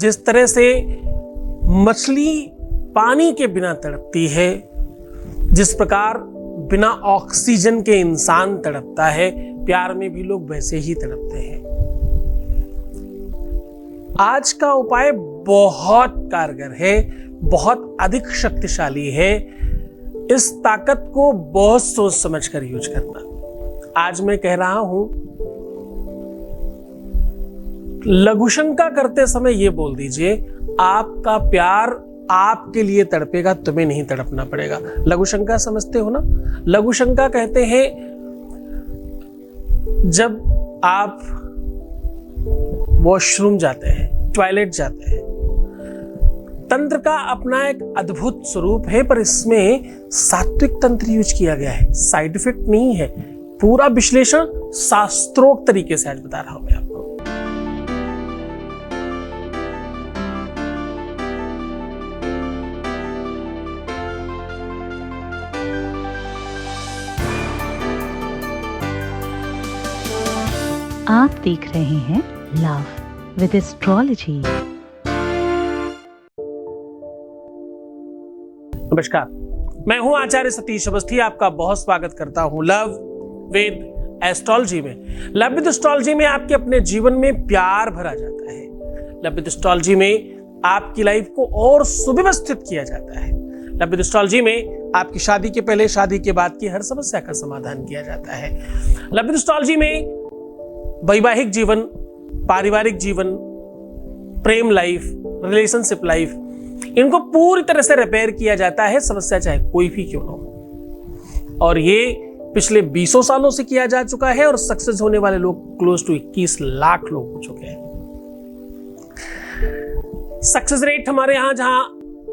जिस तरह से मछली पानी के बिना तड़पती है, जिस प्रकार बिना ऑक्सीजन के इंसान तड़पता है, प्यार में भी लोग वैसे ही तड़पते हैं। आज का उपाय बहुत कारगर है, बहुत अधिक शक्तिशाली है। इस ताकत को बहुत सोच समझ कर यूज करना। आज मैं कह रहा हूं, लघुशंका करते समय यह बोल दीजिए, आपका प्यार आपके लिए तड़पेगा, तुम्हें नहीं तड़पना पड़ेगा। लघुशंका समझते हो ना? लघुशंका कहते हैं जब आप वॉशरूम जाते हैं, टॉयलेट जाते हैं। तंत्र का अपना एक अद्भुत स्वरूप है, पर इसमें सात्विक तंत्र यूज किया गया है, साइड इफेक्ट नहीं है। पूरा विश्लेषण शास्त्रोक्त तरीके से आज बता रहा हूं मैं आपको। आप देख रहे हैं लव विद एस्ट्रोलॉजी। नमस्कार, मैं हूं आचार्य सतीश अवस्थी। आपका बहुत स्वागत करता हूं लव विद एस्ट्रोलॉजी में। लव विद एस्ट्रोलॉजी में आपके अपने जीवन में प्यार भरा जाता है। लव विद एस्ट्रोलॉजी में आपकी लाइफ को और सुव्यवस्थित किया जाता है। लव विद एस्ट्रोलॉजी में आपकी शादी के पहले, शादी के बाद की हर समस्या का समाधान किया जाता है। लव विद एस्ट्रोलॉजी में वैवाहिक जीवन, पारिवारिक जीवन, प्रेम लाइफ, रिलेशनशिप लाइफ, इनको पूरी तरह से रिपेयर किया जाता है, समस्या चाहे कोई भी क्यों ना हो। और ये पिछले 20 सालों से किया जा चुका है और सक्सेस होने वाले लोग क्लोज टू 21 लाख लोग हो चुके हैं। सक्सेस रेट हमारे यहां जहां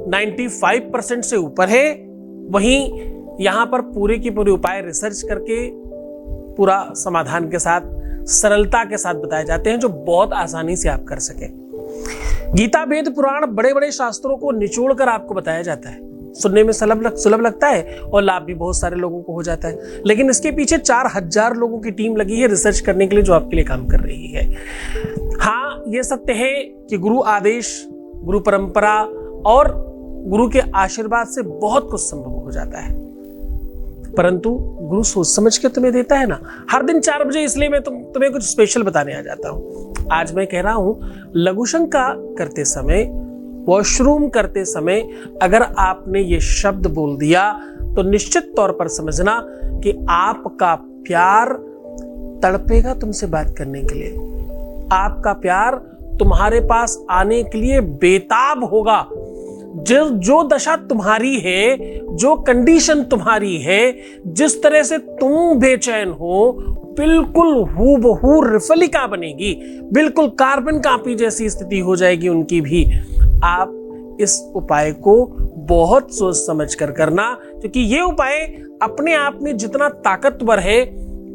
95% से ऊपर है, वहीं यहां पर पूरे की पूरे उपाय रिसर्च करके पूरा समाधान के साथ, सरलता के साथ बताए जाते हैं, जो बहुत आसानी से आप कर सकें। गीता, वेद, पुराण, बड़े बड़े शास्त्रों को निचोड़ कर आपको बताया जाता है। सुनने में सुलभ लगता है और लाभ भी बहुत सारे लोगों को हो जाता है, लेकिन इसके पीछे 4000 लोगों की टीम लगी है रिसर्च करने के लिए, जो आपके लिए काम कर रही है। हाँ, यह सत्य है कि गुरु आदेश, गुरु परंपरा और गुरु के आशीर्वाद से बहुत कुछ संभव हो जाता है, परंतु गुरु सोच समझ के तुम्हें देता है ना। हर दिन 4 बजे इसलिए मैं तुम्हें कुछ स्पेशल बताने आ जाता हूं। आज मैं कह रहा हूं, लघुशंका करते समय, वॉशरूम करते समय अगर आपने ये शब्द बोल दिया तो निश्चित तौर पर समझना कि आपका प्यार तड़पेगा तुमसे बात करने के लिए। आपका प्यार तुम्हारे पास आने के लिए बेताब होगा। जो दशा तुम्हारी है, जो कंडीशन तुम्हारी है, जिस तरह से तुम बेचैन हो, बिल्कुल हूबहू रिफलिका बनेगी, बिल्कुल कार्बन कॉपी जैसी स्थिति हो जाएगी उनकी भी। आप इस उपाय को बहुत सोच समझ कर करना, क्योंकि ये उपाय अपने आप में जितना ताकतवर है,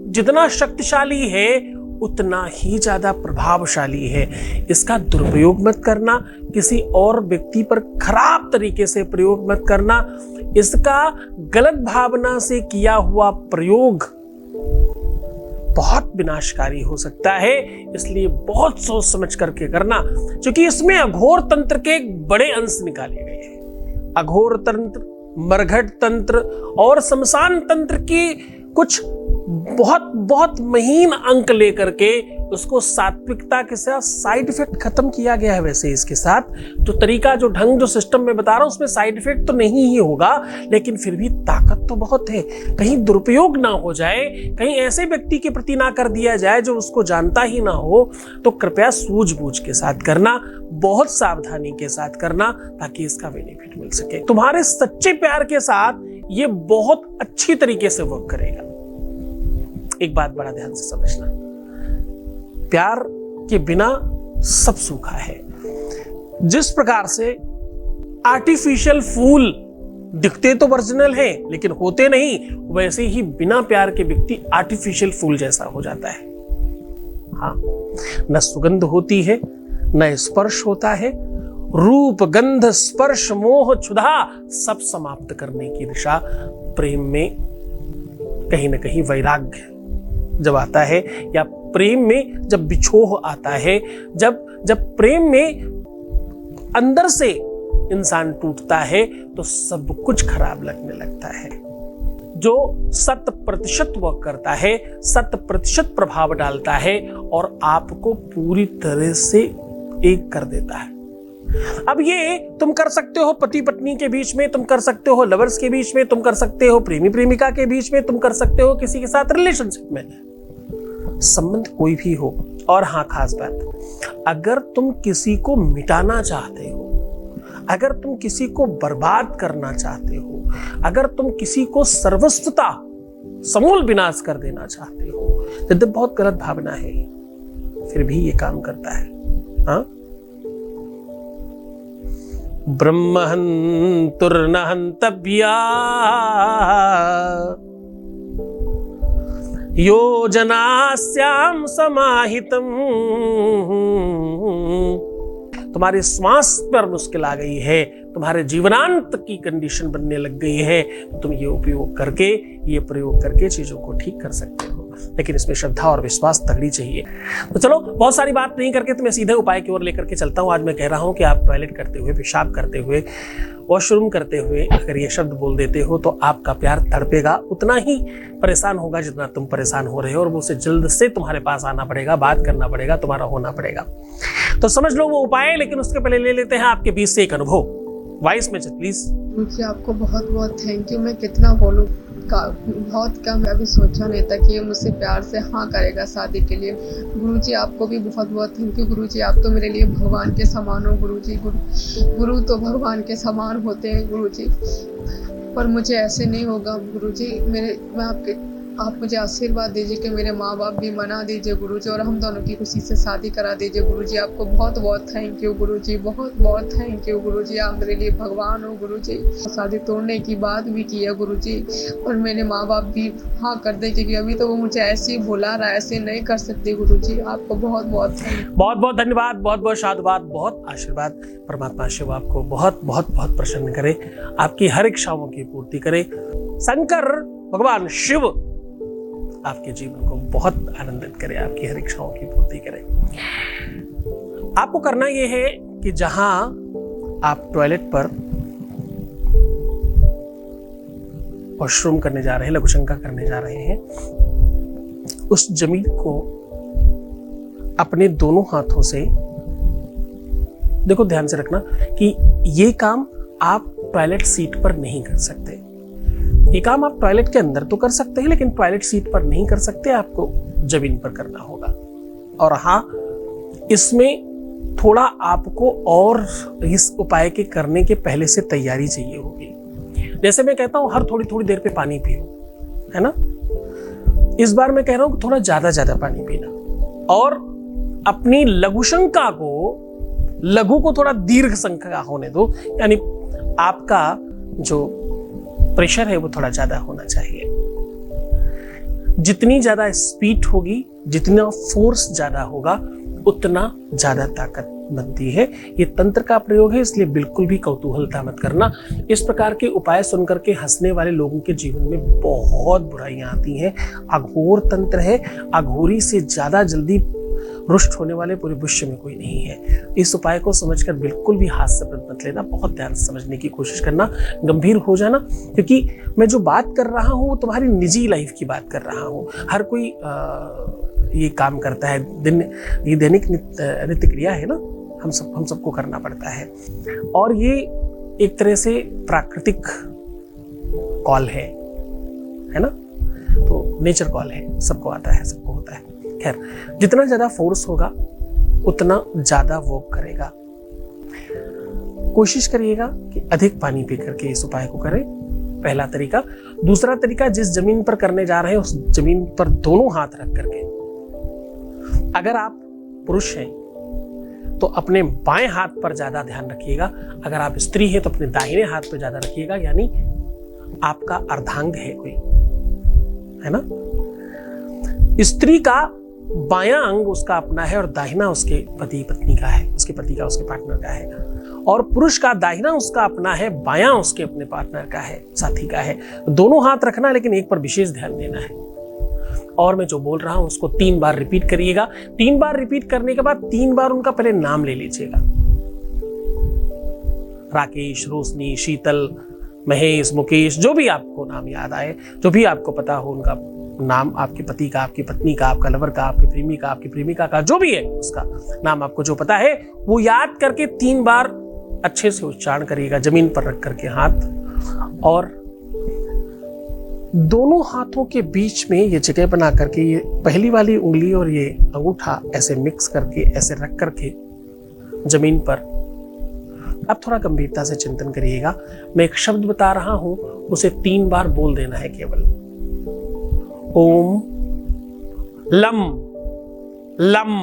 जितना शक्तिशाली है, उतना ही ज्यादा प्रभावशाली है। इसका दुरुपयोग मत करना, किसी और व्यक्ति पर खराब तरीके से प्रयोग मत करना। इसका गलत भावना से किया हुआ प्रयोग बहुत विनाशकारी हो सकता है, इसलिए बहुत सोच समझ करके करना, क्योंकि इसमें अघोर तंत्र के बड़े अंश निकाले गए हैं। अघोर तंत्र, मरघट तंत्र और शमशान तंत्र की कुछ बहुत महीन अंक लेकर के उसको सात्विकता के साथ साइड इफेक्ट खत्म किया गया है। वैसे इसके साथ जो तरीका, जो ढंग, जो सिस्टम में बता रहा हूं, उसमें साइड इफेक्ट तो नहीं ही होगा, लेकिन फिर भी ताकत तो बहुत है। कहीं दुरुपयोग ना हो जाए, कहीं ऐसे व्यक्ति के प्रति ना कर दिया जाए जो उसको जानता ही ना हो, तो कृपया सूझबूझ के साथ करना, बहुत सावधानी के साथ करना, ताकि इसका बेनिफिट मिल सके। तुम्हारे सच्चे प्यार के साथ ये बहुत अच्छी तरीके से वर्क करेगा। एक बात बड़ा ध्यान से समझना, प्यार के बिना सब सूखा है। जिस प्रकार से आर्टिफिशियल फूल दिखते तो ओरिजिनल हैं, लेकिन होते नहीं, वैसे ही बिना प्यार के व्यक्ति आर्टिफिशियल फूल जैसा हो जाता है। हाँ, न सुगंध होती है, न स्पर्श होता है। रूप, गंध, स्पर्श, मोह, क्षुधा सब समाप्त करने की दिशा प्रेम में कहीं ना कहीं वैराग्य जब आता है, या प्रेम में जब बिछोह आता है, जब प्रेम में अंदर से इंसान टूटता है तो सब कुछ खराब लगने लगता है। जो 100% वह करता है, 100% प्रभाव डालता है और आपको पूरी तरह से एक कर देता है। अब ये तुम कर सकते हो पति पत्नी के बीच में, तुम कर सकते हो लवर्स के बीच में, तुम कर सकते हो प्रेमी प्रेमिका के बीच में, तुम कर सकते हो किसी के साथ रिलेशनशिप में, संबंध कोई भी हो। और हाँ, खास बात, अगर तुम किसी को मिटाना चाहते हो, अगर तुम किसी को बर्बाद करना चाहते हो, अगर तुम किसी को सर्वस्वता समूल विनाश कर देना चाहते हो, तो बहुत गलत भावना है, फिर भी ये काम करता है। हाँ, ब्रह्महंतुर्न हंतव्या योजनास्याम समाहितम। तुम्हारे श्वास पर मुश्किल आ गई है, तुम्हारे जीवनांत की कंडीशन बनने लग गई है, तो तुम ये प्रयोग करके चीजों को ठीक कर सकते हो, लेकिन इसमें श्रद्धा और विश्वास तगड़ी चाहिए। तो चलो, बहुत सारी बात नहीं करके तुम्हें सीधे उपाय की ओर लेकर के चलता हूं। आज मैं कह रहा हूं कि आप टॉयलेट करते हुए, पेशाब करते हुए, वॉशरूम करते हुए अगर ये शब्द बोल देते हो तो आपका प्यार तड़पेगा, उतना ही परेशान होगा जितना तुम परेशान हो रहे हो, और वो उसे जल्द से तुम्हारे पास आना पड़ेगा, बात करना पड़ेगा, तुम्हारा होना पड़ेगा। तो समझ लो वो उपाय, लेकिन उसके पहले ले लेते हैं आपके बीच से एक अनुभव। वॉइस में प्लीज। मुझे आपको बहुत बहुत थैंक यू। मैं कितना बोलूं, बहुत कम। अभी सोचा नहीं था कि ये मुझसे प्यार से हाँ करेगा शादी के लिए। गुरुजी आपको भी बहुत बहुत थैंक यू। गुरुजी आप तो मेरे लिए भगवान के समान हो। गुरुजी, गुरु तो भगवान के समान होते हैं गुरुजी, पर मुझे ऐसे नहीं होगा गुरुजी। आप मुझे आशीर्वाद दीजिए कि मेरे माँ बाप भी मना दीजिए गुरुजी, और हम दोनों की खुशी से शादी करा दीजिए गुरुजी। आपको बहुत बहुत थैंक यू गुरुजी, बहुत बहुत थैंक यू गुरुजी। आप मेरे लिए भगवान हो गुरुजी। शादी तोड़ने की बात भी की है गुरुजी, और मेरे माँ बाप भी हाँ कर दे, क्योंकि अभी तो वो मुझे ऐसे ही बुला रहा है, ऐसे नहीं कर सकती गुरुजी। आपको बहुत बहुत थैंक यू, बहुत बहुत धन्यवाद, बहुत बहुत साधुवाद, बहुत आशीर्वाद। परमात्मा शिव आपको बहुत बहुत बहुत प्रसन्न करे, आपकी हर इच्छाओं की पूर्ति करे। शंकर भगवान शिव आपके जीवन को बहुत आनंदित करे, आपकी हर इच्छाओं की पूर्ति करे। आपको करना यह है कि जहां आप टॉयलेट पर वॉशरूम करने जा रहे हैं, लघुशंका करने जा रहे हैं, उस जमीन को अपने दोनों हाथों से, देखो ध्यान से रखना कि ये काम आप टॉयलेट सीट पर नहीं कर सकते। ये काम आप टॉयलेट के अंदर तो कर सकते हैं, लेकिन टॉयलेट सीट पर नहीं कर सकते, आपको जमीन पर करना होगा। और हाँ, इसमें थोड़ा आपको और इस उपाय के करने के पहले से तैयारी चाहिए होगी। जैसे मैं कहता हूं हर थोड़ी थोड़ी देर पे पानी पियो, है ना, इस बार मैं कह रहा हूं कि थोड़ा ज्यादा पानी पीना, और अपनी लघुशंका को, लघु को थोड़ा दीर्घ शंका होने दो, यानी आपका जो प्रेशर है वो थोड़ा ज्यादा होना चाहिए। जितनी ज्यादा स्पीड होगी, जितना फोर्स ज्यादा होगा, उतना ज्यादा ताकत बनती है। ये तंत्र का प्रयोग है, इसलिए बिल्कुल भी कौतूहलता मत करना। इस प्रकार के उपाय सुनकर के हंसने वाले लोगों के जीवन में बहुत बुराइयां आती हैं। अघोर तंत्र है, अघोरी से ज्यादा जल्दी रुष्ट होने वाले पूरे विश्व में कोई नहीं है। इस उपाय को समझकर बिल्कुल भी हास्यप्रद मत लेना, बहुत ध्यान से समझने की कोशिश करना, गंभीर हो जाना, क्योंकि मैं जो बात कर रहा हूं वो तुम्हारी निजी लाइफ की बात कर रहा हूं। हर कोई ये काम करता है, ये दैनिक नित्य क्रिया है ना, हम सबको करना पड़ता है, और ये एक तरह से प्राकृतिक कॉल है ना, तो नेचर कॉल है, सबको आता है, सबको होता है। खैर, जितना ज्यादा फोर्स होगा उतना ज्यादा वर्क करेगा। कोशिश करिएगा कि अधिक पानी पी करके इस उपाय को करें, पहला तरीका। दूसरा तरीका, जिस जमीन पर करने जा रहे हैं उस जमीन पर दोनों हाथ रख करके, अगर आप पुरुष हैं तो अपने बाएं हाथ पर ज्यादा ध्यान रखिएगा, अगर आप स्त्री हैं तो अपने दाहिने हाथ पर ज्यादा रखिएगा, यानी आपका अर्धांग है कोई, है ना। स्त्री का बायां अंग उसका अपना है और दाहिना उसके पति पत्नी का है, उसके पति का, उसके पार्टनर का है, और पुरुष का दाहिना उसका अपना है, बायां उसके अपने पार्टनर का है, साथी का है। दोनों हाथ रखना, लेकिन एक पर विशेष ध्यान देना है। और मैं जो बोल रहा हूं उसको 3 बार रिपीट करिएगा। 3 बार रिपीट करने के बाद 3 बार उनका पहले नाम ले लीजिएगा। राकेश, रोशनी, शीतल, महेश, मुकेश, जो भी आपको नाम याद आए, जो भी आपको पता हो उनका नाम, आपके पति का, आपकी पत्नी का, आपका लवर का, आपके प्रेमी का, आपकी प्रेमिका का, जो भी है उसका नाम आपको जो पता है वो याद करके 3 बार अच्छे से उच्चारण करिएगा, जमीन पर रख करके हाथ, और दोनों हाथों के बीच में ये जगह बना करके ये पहली वाली उंगली और ये अंगूठा ऐसे मिक्स करके ऐसे रख करके जमीन पर अब थोड़ा गंभीरता से चिंतन करिएगा। मैं एक शब्द बता रहा हूं, उसे 3 बार बोल देना है केवल। ओम लम लम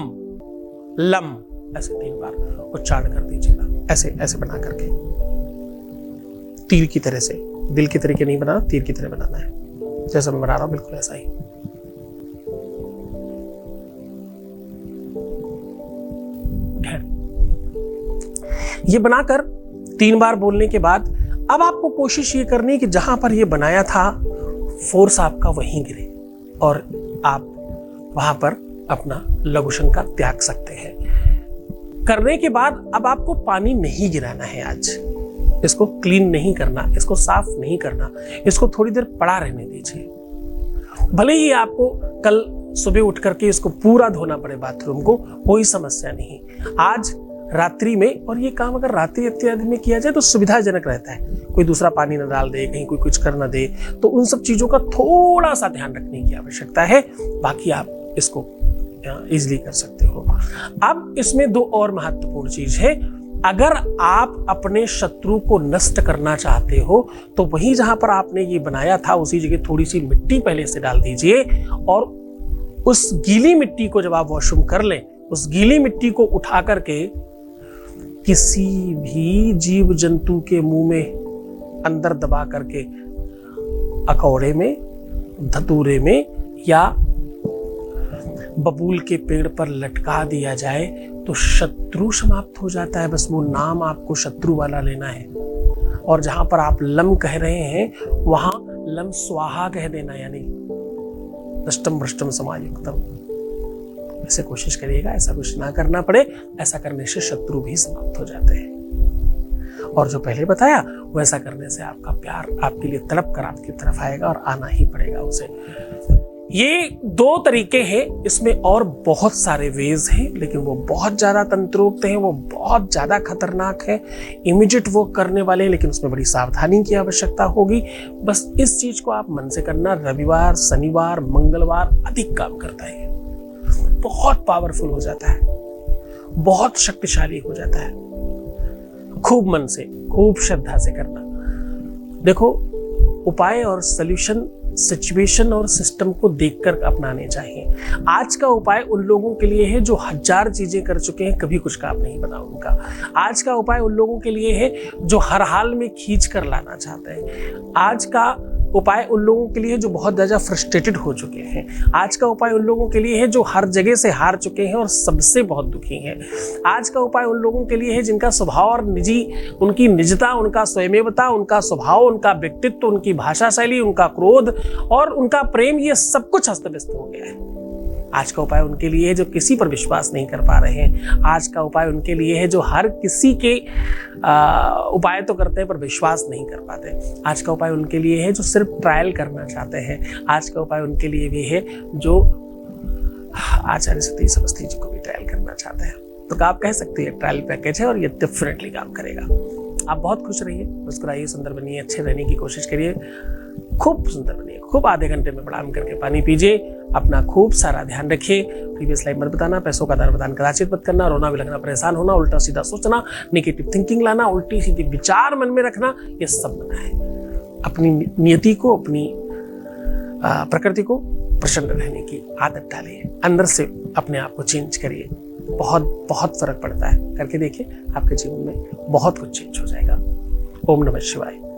लम, ऐसे 3 बार उच्चारण कर दीजिएगा, ऐसे ऐसे बना करके, तीर की तरह से, दिल की तरीके नहीं बनाना, तीर की तरह बनाना है, जैसा मैं बना रहा हूं बिल्कुल ऐसा ही। ये बनाकर 3 बार बोलने के बाद अब आपको कोशिश ये करनी है कि जहां पर ये बनाया था फोर्स आपका वहीं गिरे और आप वहां पर अपना लघु शंका त्याग सकते हैं। करने के बाद अब आपको पानी नहीं गिराना है, आज इसको क्लीन नहीं करना, इसको साफ नहीं करना, इसको थोड़ी देर पड़ा रहने दीजिए। भले ही आपको कल सुबह उठ करके इसको पूरा धोना पड़े बाथरूम को, कोई समस्या नहीं। आज रात्रि में, और ये काम अगर रात्रि इत्यादि में किया जाए तो सुविधाजनक रहता है, कोई दूसरा पानी न डाल दे, कहीं कोई कुछ कर न दे, तो उन सब चीजों का थोड़ा सा ध्यान रखने की आवश्यकता है। बाकी आप इसको इजीली कर सकते हो। अब इसमें 2 और महत्वपूर्ण चीज है। अगर आप अपने शत्रु को नष्ट करना चाहते हो तो वहीं जहां पर आपने ये बनाया था उसी जगह थोड़ी सी मिट्टी पहले से डाल दीजिए, और उस गीली मिट्टी को जब आप वॉशरूम कर लें, उस गीली मिट्टी को उठा करके किसी भी जीव जंतु के मुंह में अंदर दबा करके अकौड़े में, धतूरे में या बबूल के पेड़ पर लटका दिया जाए तो शत्रु समाप्त हो जाता है। बस वो नाम आपको शत्रु वाला लेना है, और जहां पर आप लम कह रहे हैं वहां लम स्वाहा कह देना, यानी दष्टम भ्रष्टम समायुक्तम। ऐसे कोशिश करिएगा, ऐसा कुछ ना करना पड़े। ऐसा करने से शत्रु भी समाप्त हो जाते हैं, और जो पहले बताया वैसा करने से आपका प्यार आपके लिए तड़प कर आपकी तरफ आएगा और आना ही पड़ेगा उसे। ये 2 तरीके हैं, इसमें और बहुत सारे वेज हैं, लेकिन वो बहुत ज्यादा तंत्रोक्त हैं, वो बहुत ज्यादा खतरनाक है, इमीडिएट वो करने वाले हैं, लेकिन उसमें बड़ी सावधानी की आवश्यकता होगी। बस इस चीज को आप मन से करना। रविवार, शनिवार, मंगलवार अधिक काम करता है, बहुत पावरफुल हो जाता है, बहुत शक्तिशाली हो जाता है। खूब मन से, खूब श्रद्धा से करना। देखो, उपाय और सॉल्यूशन सिचुएशन और सिस्टम को देखकर अपनाने चाहिए। आज का उपाय उन लोगों के लिए है जो 1000 चीजें कर चुके हैं, कभी कुछ काम नहीं बना उनका। आज का उपाय उन लोगों के लिए है जो हर हाल में खींच कर लाना चाहते हैं। आज का उपाय उन लोगों के लिए जो बहुत ज्यादा फ्रस्ट्रेटेड हो चुके हैं। आज का उपाय उन लोगों के लिए है जो हर जगह से हार चुके हैं और सबसे बहुत दुखी हैं। आज का उपाय उन लोगों के लिए है जिनका स्वभाव और उनकी निजता, उनका स्वयमेवता, उनका स्वभाव, उनका व्यक्तित्व, उनकी भाषा शैली, उनका क्रोध और उनका प्रेम, ये सब कुछ अस्त व्यस्त हो गया है। आज का उपाय उनके लिए है जो किसी पर विश्वास नहीं कर पा रहे हैं। आज का उपाय उनके लिए है जो हर किसी के उपाय तो करते हैं पर विश्वास नहीं कर पाते। आज का उपाय उनके लिए है जो सिर्फ ट्रायल करना चाहते हैं। आज का उपाय उनके लिए भी है जो आचार्य सती समस्ती जी को भी ट्रायल करना चाहते हैं। तो आप कह सकते हैं ट्रायल पैकेज है और ये डेफिनेटली काम करेगा। आप बहुत खुश रहिए, मुस्कुराइए, सुंदर बनिए, अच्छे रहने की कोशिश करिए, खूब सुंदर बनिए, खूब आधे घंटे में प्रणाम करके पानी पीजिए, अपना खूब सारा ध्यान रखिए। प्रीवियस लाइफ मत बताना, पैसों का दान प्रदान कदाचित मत करना, रोना भी लगना, परेशान होना, उल्टा सीधा सोचना, नेगेटिव थिंकिंग लाना, उल्टी सीधी विचार मन में रखना, ये सब मना है। अपनी नियति को, अपनी प्रकृति को प्रसन्न रहने की आदत डालिए, अंदर से अपने आप को चेंज करिए। बहुत बहुत फर्क पड़ता है, करके देखिए, आपके जीवन में बहुत कुछ चेंज हो जाएगा। ओम नमः शिवाय।